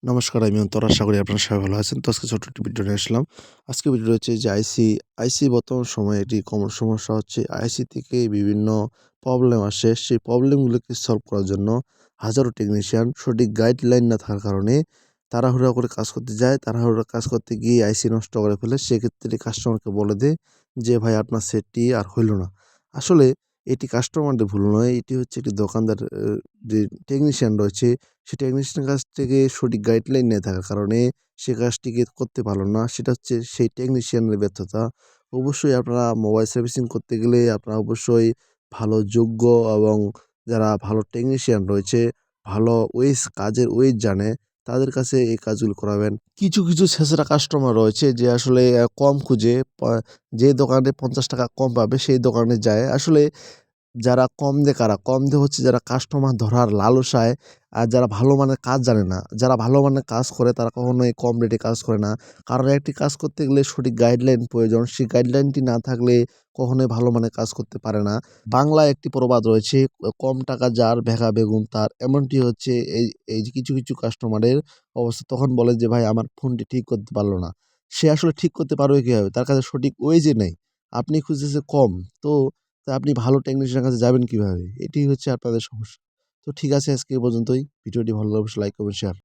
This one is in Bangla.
নমস্কার, আমি অন্তর। আশা করি আপনারা সবাই ভালো আছেন। তো আজকে ছোট্ট একটি ভিডিও নিয়ে আসলাম। আজকের ভিডিওটা হচ্ছে যে আইসি বর্তমান সময়ে একটি কমন সমস্যা হচ্ছে আইসি থেকে বিভিন্ন প্রবলেম আসে। সেই প্রবলেমগুলোকে সলভ করার জন্য হাজারো টেকনিশিয়ান সঠিক গাইডলাইন না থাকার কারণে তাড়াহুড়া করে কাজ করতে যায়। তাড়াহুড়া কাজ করতে গিয়ে আইসি নষ্ট করে ফেলে। সেক্ষেত্রে কাস্টমারকে বলে দেয় যে, "ভাই আপনার সেটটি আর হইল না।" আসলে এটি কাস্টমারদের ভুল নয়। এটি হচ্ছে একটি দোকানদার যে টেকনিশিয়ান রয়েছে সে টেকনিশিয়ানের কাছ থেকে সঠিক গাইডলাইন না থাকার কারণে সে কাজটিকে করতে পারল না। সেটা হচ্ছে সেই টেকনিশিয়ানের ব্যর্থতা। অবশ্যই আপনারা মোবাইল সার্ভিসিং করতে গেলে আপনারা অবশ্যই ভালো যোগ্য এবং যারা ভালো টেকনিশিয়ান রয়েছে, ভালো কাজের জানে, তাদের কাছে এই কাজগুলো করাবেন। কিছু ছেঁচড়া কাস্টমার রয়েছে যে আসলে কম খুঁজে যে দোকানে ৳৫০ কম পাবে সেই দোকানে যায়। আসলে যারা কম দেয় কারা? কম দেয় হচ্ছে যারা কাস্টমার ধরার লালসায় আর যারা ভালো মানের কাজ জানে না। যারা ভালো মানের কাজ করে তারা কখনোই কম রেটে কাজ করে না। কারণ একটি কাজ করতে গেলে সঠিক গাইডলাইন প্রয়োজন। সেই গাইডলাইনটি না থাকলে কখনোই ভালো মানের কাজ করতে পারে না। বাংলায় একটি প্রবাদ রয়েছে, "কম টাকা যার ভেগা বেগুন তার।" এমনটি হচ্ছে এই যে কিছু কাস্টমারের অবস্থা। তখন বলে যে, "ভাই আমার ফোনটি ঠিক করতে পারল না।" সে আসলে ঠিক করতে পারবে কিভাবে? তার কাছে সঠিক ওয়েজই নেই। আপনি খুঁজতেছেন কম। তো আপনি ভালো টেকনিশিয়ানের কাছে যাবেন কিভাবে? এটি হচ্ছে আপনাদের সমস্যা। তো ঠিক আছে, আজকে এ পর্যন্তই। ভিডিওটি ভালো লাগলে অবশ্যই লাইক করবেন, শেয়ার